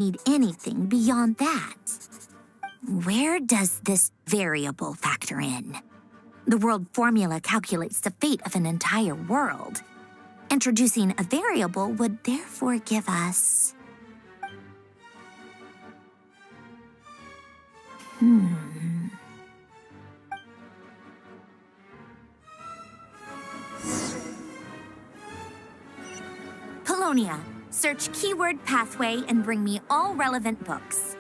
need anything beyond that. Where does this variable factor in? The world formula calculates the fate of an entire world. Introducing a variable would therefore give us... Polonia, search keyword pathway and bring me all relevant books.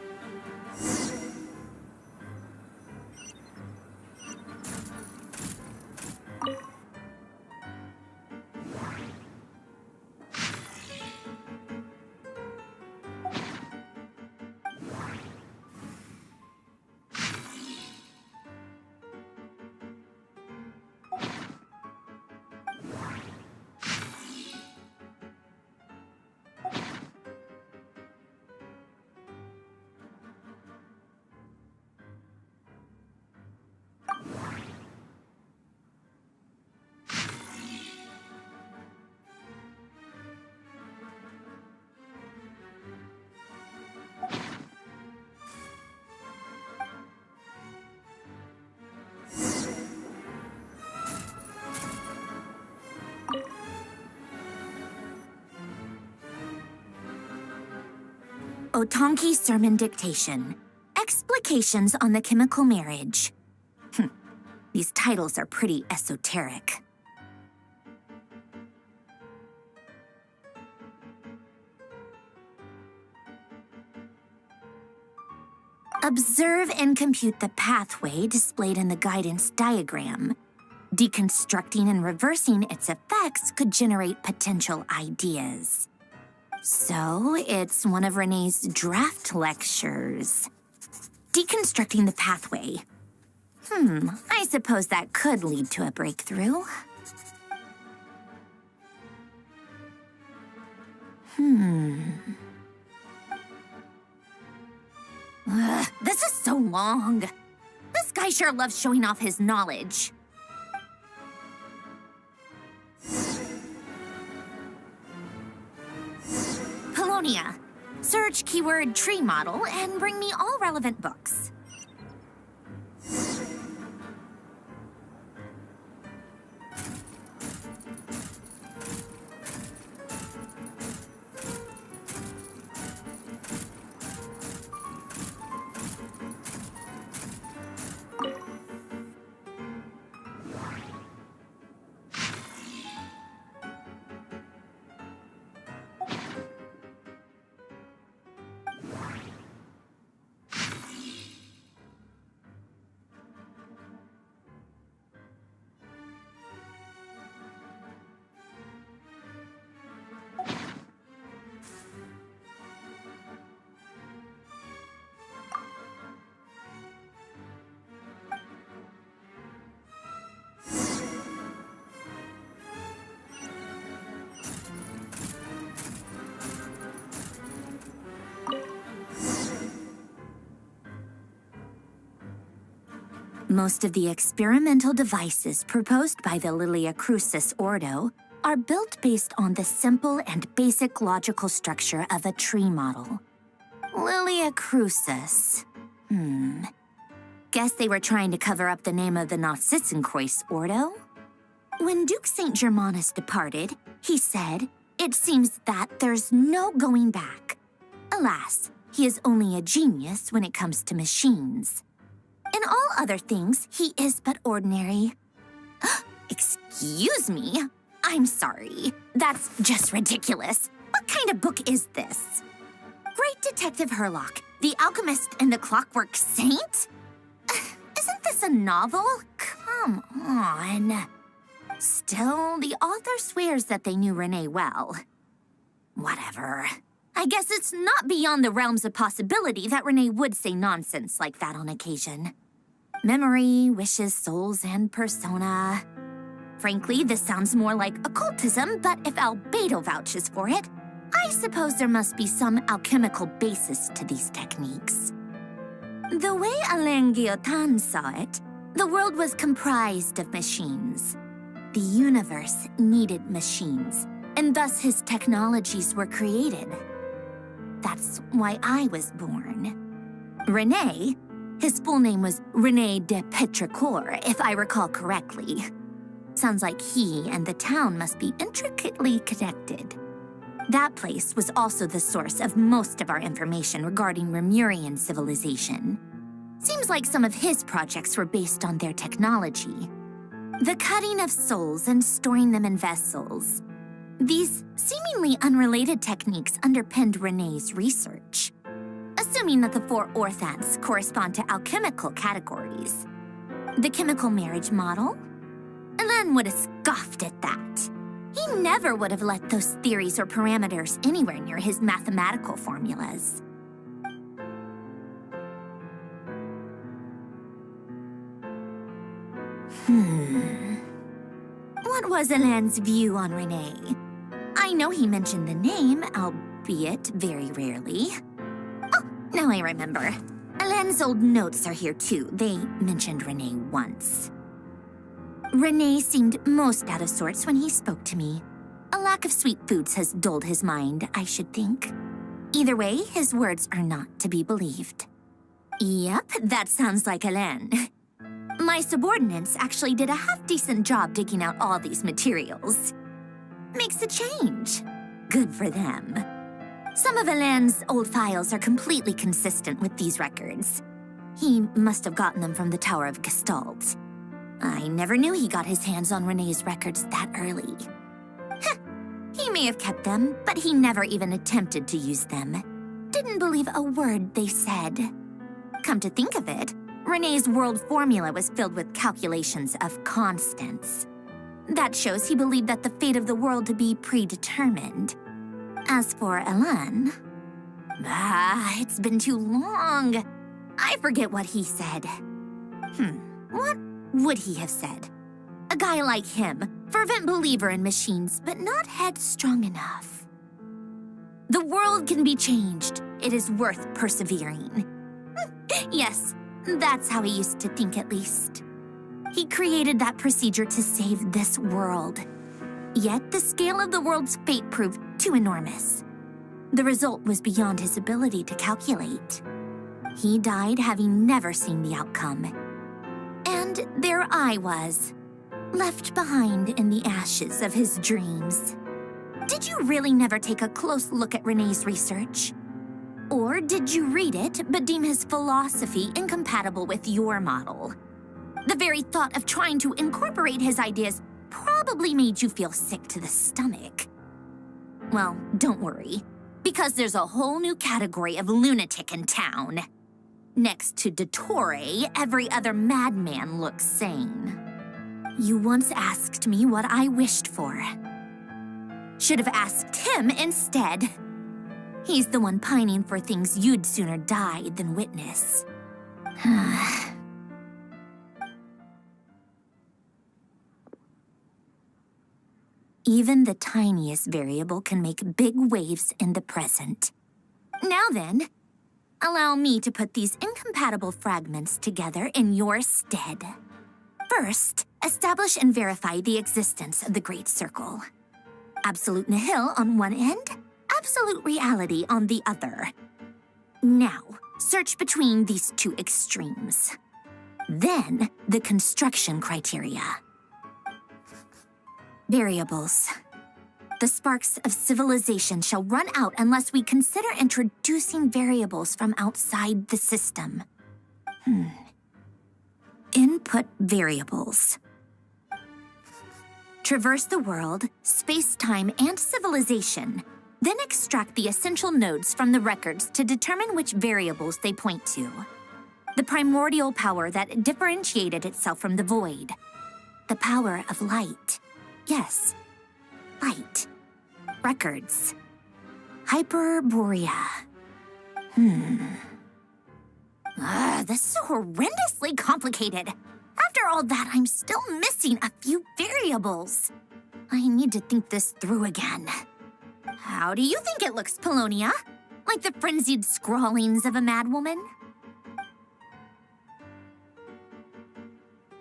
Otonki Sermon Dictation. Explications on the Chemical Marriage. These titles are pretty esoteric. Observe and compute the pathway displayed in the guidance diagram. Deconstructing and reversing its effects could generate potential ideas. So, it's one of Renee's draft lectures. Deconstructing the pathway. I suppose that could lead to a breakthrough. This is so long. This guy sure loves showing off his knowledge. Polonia, search keyword tree model and bring me all relevant books. Most of the experimental devices proposed by the Lilia Crucis Ordo are built based on the simple and basic logical structure of a tree model. Lilia Crucis. Guess they were trying to cover up the name of the Narcissenkreuz Ordo? When Duke St. Germanus departed, he said, "It seems that there's no going back." Alas, he is only a genius when it comes to machines. In all other things, he is but ordinary. Excuse me? I'm sorry. That's just ridiculous. What kind of book is this? Great Detective Herlock, The Alchemist and the Clockwork Saint? Isn't this a novel? Come on. Still, the author swears that they knew Renee well. Whatever. I guess it's not beyond the realms of possibility that Renee would say nonsense like that on occasion. Memory, wishes, souls, and persona. Frankly, this sounds more like occultism, but if Albedo vouches for it, I suppose there must be some alchemical basis to these techniques. The way Alain Guillotin saw it, the world was comprised of machines. The universe needed machines, and thus his technologies were created. that's why I was born. René, his full name was René de Petrichor, if I recall correctly. Sounds like he and the town must be intricately connected. That place was also the source of most of our information regarding Remurian civilization. Seems like some of his projects were based on their technology. The cutting of souls and storing them in vessels. These seemingly unrelated techniques underpinned René's research. Assuming that the 4 orthants correspond to alchemical categories. The chemical marriage model? Alain would have scoffed at that. He never would have let those theories or parameters anywhere near his mathematical formulas. What was Alain's view on René? I know he mentioned the name, albeit very rarely. Oh, now I remember. Alain's old notes are here too. They mentioned René once. René seemed most out of sorts when he spoke to me. A lack of sweet foods has dulled his mind, I should think. Either way, his words are not to be believed. Yep, that sounds like Alain. My subordinates actually did a half-decent job digging out all these materials. Makes a change. Good for them. Some of Alain's old files are completely consistent with these records. He must have gotten them from the Tower of Gestalt. I never knew he got his hands on René's records that early. He may have kept them, but he never even attempted to use them. Didn't believe a word they said. Come to think of it, René's world formula was filled with calculations of constants. That shows he believed that the fate of the world to be predetermined. As for Alain... it's been too long. I forget what he said. What would he have said? A guy like him, fervent believer in machines, but not headstrong enough. The world can be changed. It is worth persevering. Yes, that's how he used to think at least. He created that procedure to save this world. Yet the scale of the world's fate proved too enormous. The result was beyond his ability to calculate. He died having never seen the outcome. And there I was, left behind in the ashes of his dreams. Did you really never take a close look at René's research? Or did you read it but deem his philosophy incompatible with your model? The very thought of trying to incorporate his ideas probably made you feel sick to the stomach. Well, don't worry, because there's a whole new category of lunatic in town. Next to Dottore, every other madman looks sane. You once asked me what I wished for. Should have asked him instead. He's the one pining for things you'd sooner die than witness. Even the tiniest variable can make big waves in the present. Now then, allow me to put these incompatible fragments together in your stead. First, establish and verify the existence of the Great Circle. Absolute nihil on one end, absolute reality on the other. Now, search between these two extremes. Then, the construction criteria. Variables. The sparks of civilization shall run out unless we consider introducing variables from outside the system. Input variables. Traverse the world, space-time, and civilization. Then extract the essential nodes from the records to determine which variables they point to. The primordial power that differentiated itself from the void. The power of light. Yes, light. Records. Hyperborea. This is horrendously complicated. After all that, I'm still missing a few variables. I need to think this through again. How do you think it looks, Polonia? Like the frenzied scrawlings of a madwoman?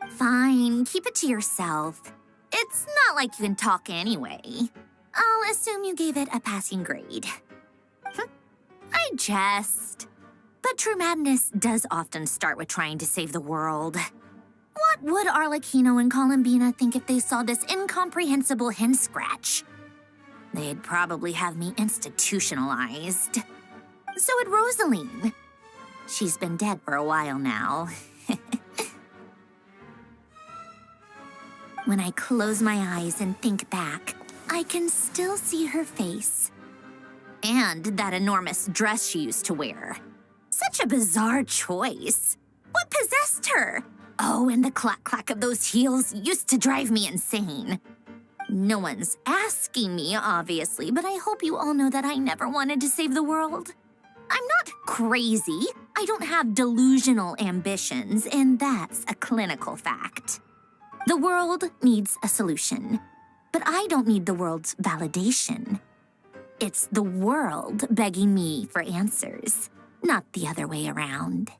Fine, keep it to yourself. It's not like you can talk anyway. I'll assume you gave it a passing grade. I I jest. But true madness does often start with trying to save the world. What would Arlecchino and Columbina think if they saw this incomprehensible hen scratch? They'd probably have me institutionalized. So would Rosaline. She's been dead for a while now. When I close my eyes and think back, I can still see her face. And that enormous dress she used to wear. Such a bizarre choice. What possessed her? Oh, and the clack-clack of those heels used to drive me insane. No one's asking me, obviously, but I hope you all know that I never wanted to save the world. I'm not crazy. I don't have delusional ambitions, and that's a clinical fact. The world needs a solution, but I don't need the world's validation. It's the world begging me for answers, not the other way around.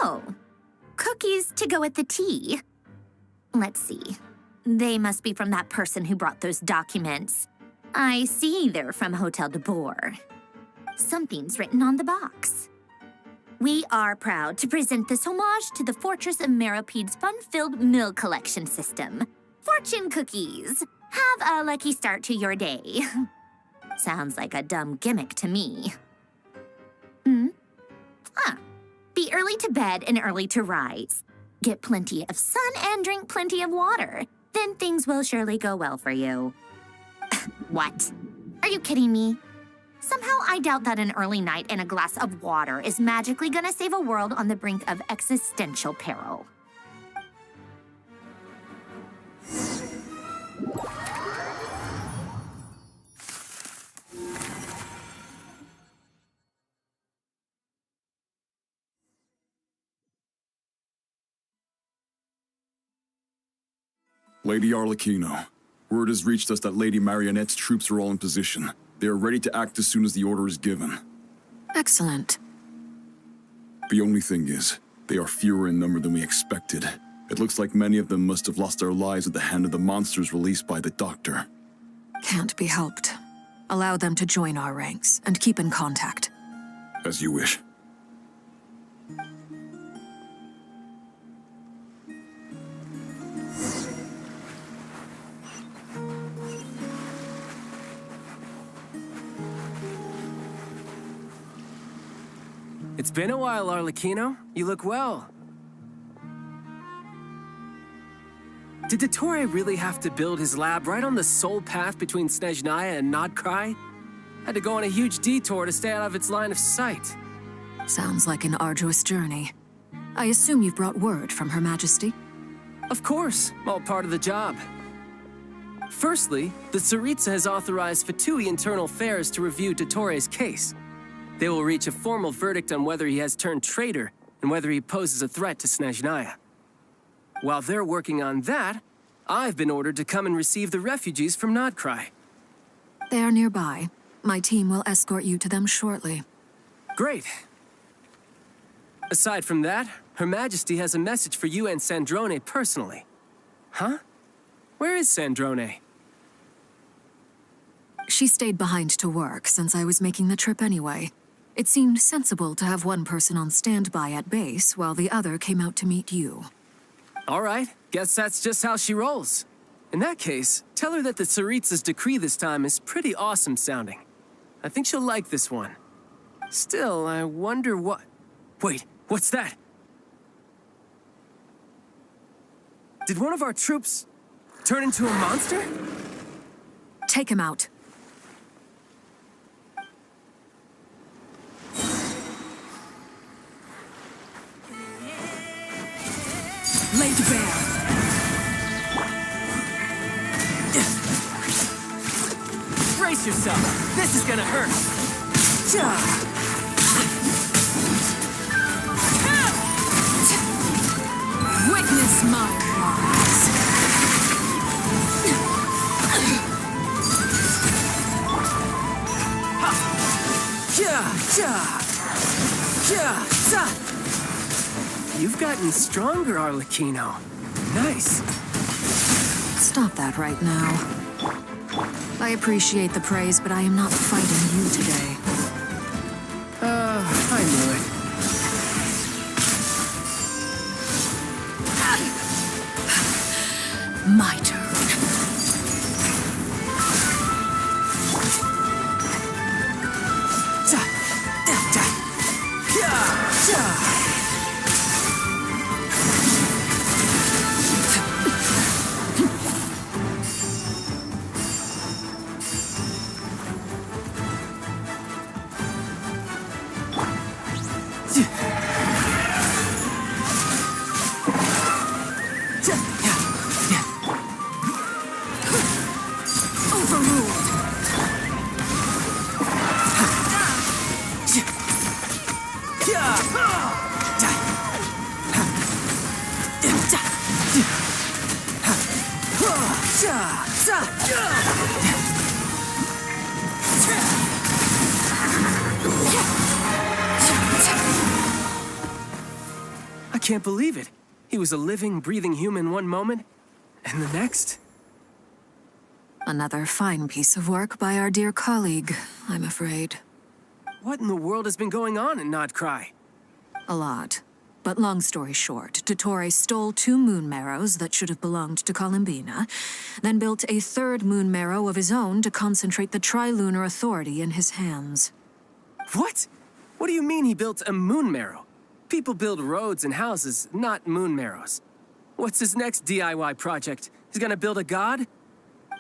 Oh, cookies to go with the tea. Let's see. They must be from that person who brought those documents. I see they're from Hotel de Boer. Something's written on the box. We are proud to present this homage to the Fortress of Meropede's fun-filled meal collection system. Fortune cookies. Have a lucky start to your day. Sounds like a dumb gimmick to me. Be early to bed and early to rise. Get plenty of sun and drink plenty of water. Then things will surely go well for you. What? Are you kidding me? Somehow I doubt that an early night and a glass of water is magically gonna save a world on the brink of existential peril. Lady Arlecchino, word has reached us that Lady Marionette's troops are all in position. They are ready to act as soon as the order is given. Excellent. The only thing is, they are fewer in number than we expected. It looks like many of them must have lost their lives at the hand of the monsters released by the Doctor. Can't be helped. Allow them to join our ranks and keep in contact. As you wish. It's been a while, Arlecchino. You look well. Did Dottore really have to build his lab right on the sole path between Snezhnaya and Nodkrai? Had to go on a huge detour to stay out of its line of sight. Sounds like an arduous journey. I assume you've brought word from Her Majesty? Of course, all part of the job. Firstly, the Tsaritsa has authorized Fatui Internal Affairs to review Dottore's case. They will reach a formal verdict on whether he has turned traitor and whether he poses a threat to Snezhnaya. While they're working on that, I've been ordered to come and receive the refugees from Nodkrai. They are nearby. My team will escort you to them shortly. Great. Aside from that, Her Majesty has a message for you and Sandrone personally. Huh? Where is Sandrone? She stayed behind to work since I was making the trip anyway. It seemed sensible to have one person on standby at base while the other came out to meet you. All right, guess that's just how she rolls. In that case, tell her that the Tsaritsa's decree this time is pretty awesome sounding. I think she'll like this one. Still, I wonder what... Wait, what's that? Did one of our troops turn into a monster? Take him out. Laid bare. Brace yourself. This is gonna hurt. Witness my rise. You've gotten stronger, Arlecchino. Nice. Stop that right now. I appreciate the praise, but I am not fighting you today. I knew it. My turn. I can't believe it. He was a living, breathing human one moment, and the next? Another fine piece of work by our dear colleague, I'm afraid. What in the world has been going on in Nodcry? A lot. But long story short, Dottore stole 2 moon marrows that should have belonged to Columbina, then built a 3rd moon marrow of his own to concentrate the Trilunar Authority in his hands. What? What do you mean he built a moon marrow? People build roads and houses, not moon marrows. What's his next DIY project? He's gonna build a god?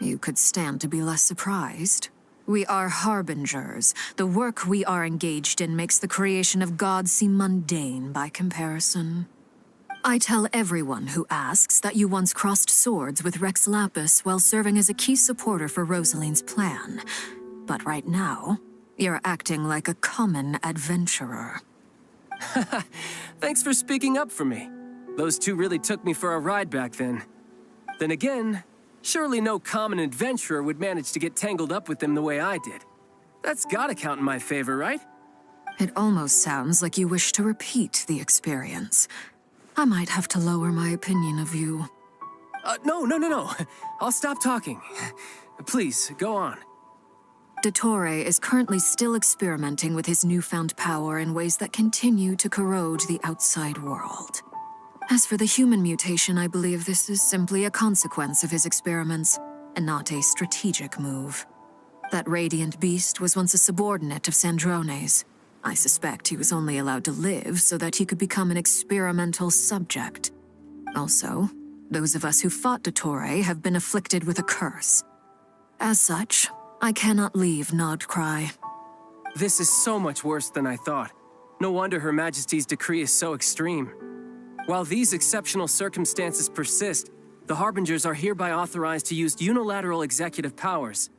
You could stand to be less surprised. We are harbingers. The work we are engaged in makes the creation of gods seem mundane by comparison. I tell everyone who asks that you once crossed swords with Rex Lapis while serving as a key supporter for Rosaline's plan. But right now, you're acting like a common adventurer. Thanks for speaking up for me. Those 2 really took me for a ride back then. Then again, surely no common adventurer would manage to get tangled up with them the way I did. That's gotta count in my favor, right? It almost sounds like you wish to repeat the experience. I might have to lower my opinion of you. No. I'll stop talking. Please, go on. Dottore is currently still experimenting with his newfound power in ways that continue to corrode the outside world. As for the human mutation, I believe this is simply a consequence of his experiments, and not a strategic move. That radiant beast was once a subordinate of Sandrone's. I suspect he was only allowed to live so that he could become an experimental subject. Also, those of us who fought Dottore have been afflicted with a curse. As such, I cannot leave Nodcry. This is so much worse than I thought. No wonder Her Majesty's decree is so extreme. While these exceptional circumstances persist, the Harbingers are hereby authorized to use unilateral executive powers.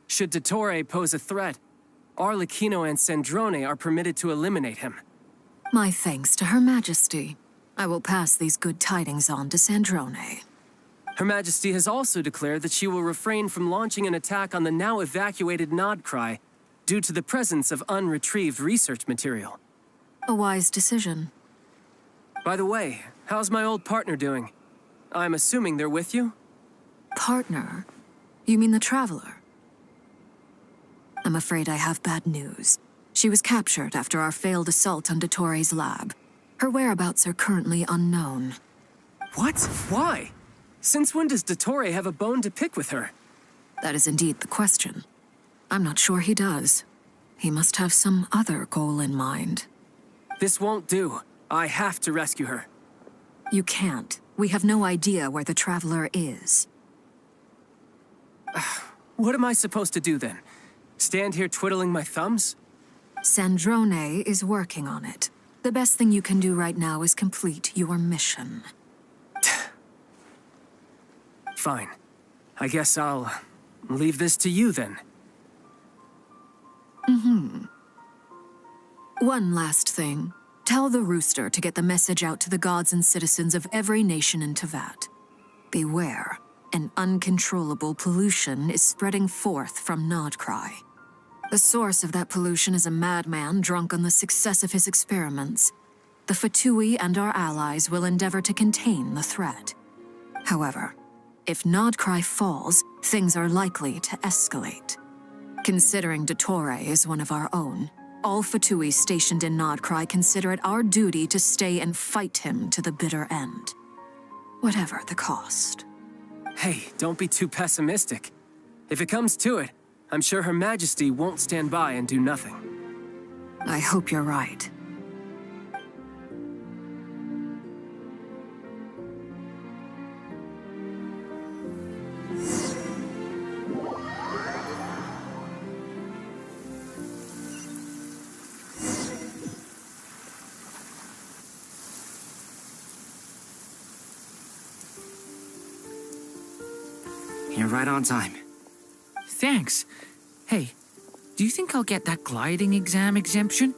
Should Dottore pose a threat, Arlecchino and Sandrone are permitted to eliminate him. My thanks to Her Majesty. I will pass these good tidings on to Sandrone. Her Majesty has also declared that she will refrain from launching an attack on the now evacuated Nodcry due to the presence of unretrieved research material. A wise decision. By the way, how's my old partner doing? I'm assuming they're with you? Partner? You mean the Traveler? I'm afraid I have bad news. She was captured after our failed assault on Dottore lab. Her whereabouts are currently unknown. What? Why? Since when does Dottore have a bone to pick with her? That is indeed the question. I'm not sure he does. He must have some other goal in mind. This won't do. I have to rescue her. You can't. We have no idea where the Traveler is. What am I supposed to do then? Stand here twiddling my thumbs? Sandrone is working on it. The best thing you can do right now is complete your mission. Fine. I guess I'll leave this to you then. One last thing. Tell the Rooster to get the message out to the gods and citizens of every nation in Tevat. Beware. An uncontrollable pollution is spreading forth from Nodcry. The source of that pollution is a madman drunk on the success of his experiments. The Fatui and our allies will endeavor to contain the threat. However, if Nodcry falls, things are likely to escalate. Considering Dottore is one of our own, all Fatui stationed in Nodcry consider it our duty to stay and fight him to the bitter end. Whatever the cost. Hey, don't be too pessimistic. If it comes to it, I'm sure Her Majesty won't stand by and do nothing. I hope you're right. You're right on time. Thanks. Hey, do you think I'll get that gliding exam exemption?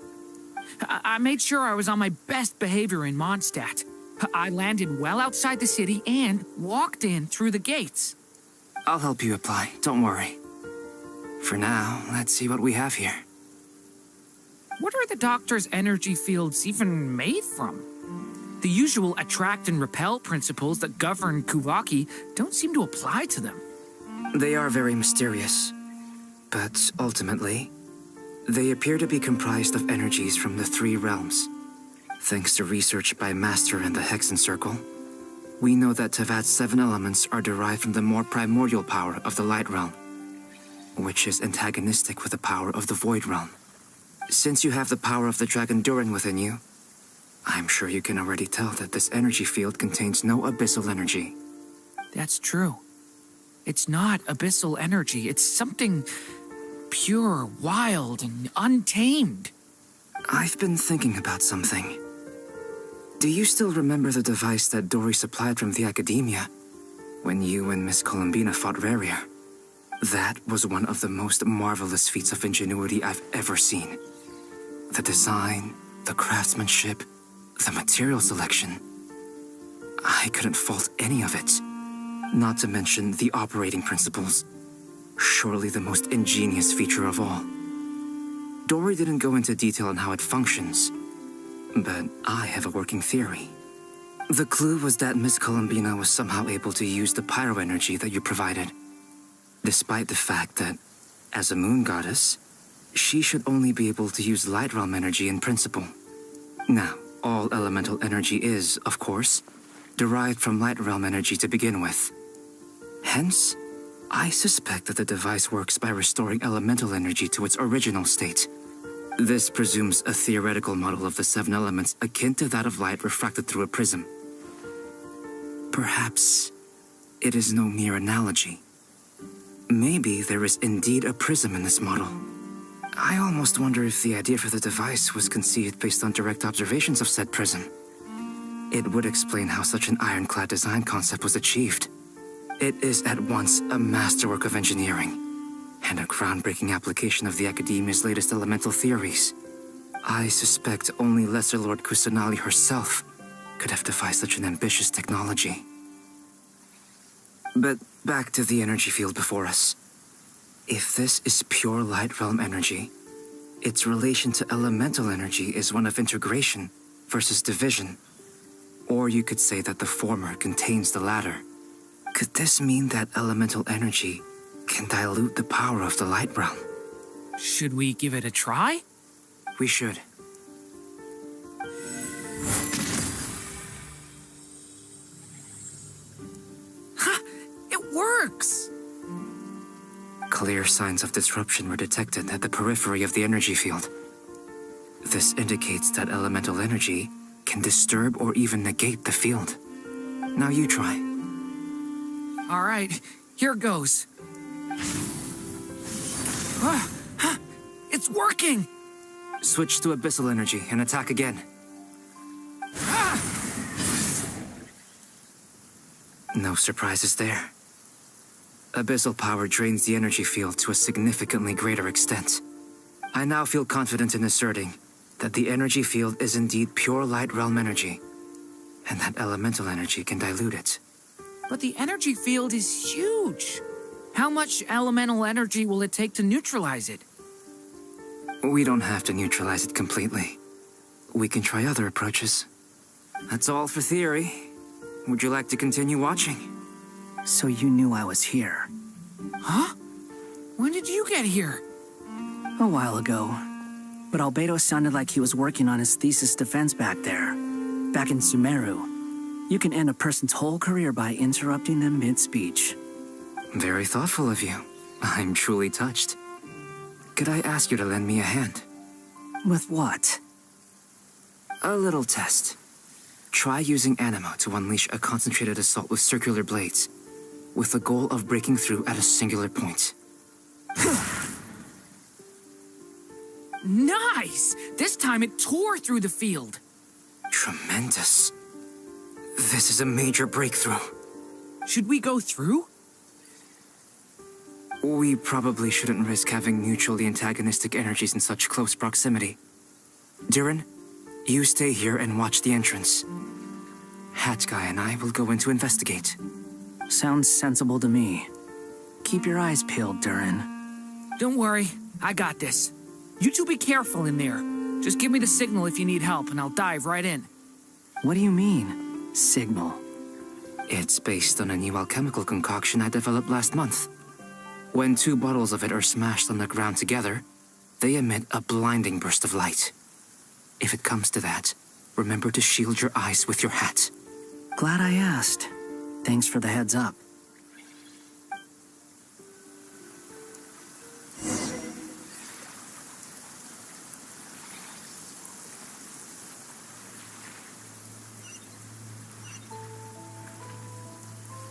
I made sure I was on my best behavior in Mondstadt. I landed well outside the city and walked in through the gates. I'll help you apply, don't worry. For now, let's see what we have here. What are the doctor's energy fields even made from? The usual attract and repel principles that govern Kuvaki don't seem to apply to them. They are very mysterious, but ultimately, they appear to be comprised of energies from the three realms. Thanks to research by Master in the Hexen Circle, we know that Tevat's 7 elements are derived from the more primordial power of the Light Realm, which is antagonistic with the power of the Void Realm. Since you have the power of the Dragon Durin within you, I'm sure you can already tell that this energy field contains no abyssal energy. That's true. It's not abyssal energy. It's something pure, wild, and untamed. I've been thinking about something. Do you still remember the device that Dory supplied from the Academia when you and Miss Columbina fought Rarier? That was one of the most marvelous feats of ingenuity I've ever seen. The design, the craftsmanship, the material selection. I couldn't fault any of it. Not to mention the operating principles. Surely the most ingenious feature of all. Dory didn't go into detail on how it functions, but I have a working theory. The clue was that Miss Columbina was somehow able to use the pyro energy that you provided, despite the fact that, as a moon goddess, she should only be able to use light realm energy in principle. Now, all elemental energy is, of course, derived from light realm energy to begin with. Hence, I suspect that the device works by restoring elemental energy to its original state. This presumes a theoretical model of the 7 elements akin to that of light refracted through a prism. Perhaps it is no mere analogy. Maybe there is indeed a prism in this model. I almost wonder if the idea for the device was conceived based on direct observations of said prism. It would explain how such an ironclad design concept was achieved. It is at once a masterwork of engineering and a groundbreaking application of the Academia's latest elemental theories. I suspect only Lesser Lord Kusanali herself could have devised such an ambitious technology. But back to the energy field before us. If this is pure light realm energy, its relation to elemental energy is one of integration versus division. Or you could say that the former contains the latter. Could this mean that elemental energy can dilute the power of the light realm? Should we give it a try? We should. It works! Clear signs of disruption were detected at the periphery of the energy field. This indicates that elemental energy can disturb or even negate the field. Now you try. All right, here goes. It's working! Switch to abyssal energy and attack again. No surprises there. Abyssal power drains the energy field to a significantly greater extent. I now feel confident in asserting that the energy field is indeed pure light realm energy, and that elemental energy can dilute it. But the energy field is huge. How much elemental energy will it take to neutralize it? We don't have to neutralize it completely. We can try other approaches. That's all for theory. Would you like to continue watching? So you knew I was here. Huh? When did you get here? A while ago. But Albedo sounded like he was working on his thesis defense back there. Back in Sumeru. You can end a person's whole career by interrupting them mid-speech. Very thoughtful of you. I'm truly touched. Could I ask you to lend me a hand? With what? A little test. Try using Animo to unleash a concentrated assault with circular blades, with the goal of breaking through at a singular point. Nice! This time it tore through the field. Tremendous. This is a major breakthrough. Should we go through? We probably shouldn't risk having mutually antagonistic energies in such close proximity. Durin, you stay here and watch the entrance. Hat Guy and I will go in to investigate. Sounds sensible to me. Keep your eyes peeled, Durin. Don't worry, I got this. You two be careful in there. Just give me the signal if you need help and I'll dive right in. What do you mean, signal? It's based on a new alchemical concoction I developed last month. When 2 bottles of it are smashed on the ground together, they emit a blinding burst of light. If it comes to that, remember to shield your eyes with your hat. Glad I asked. Thanks for the heads up.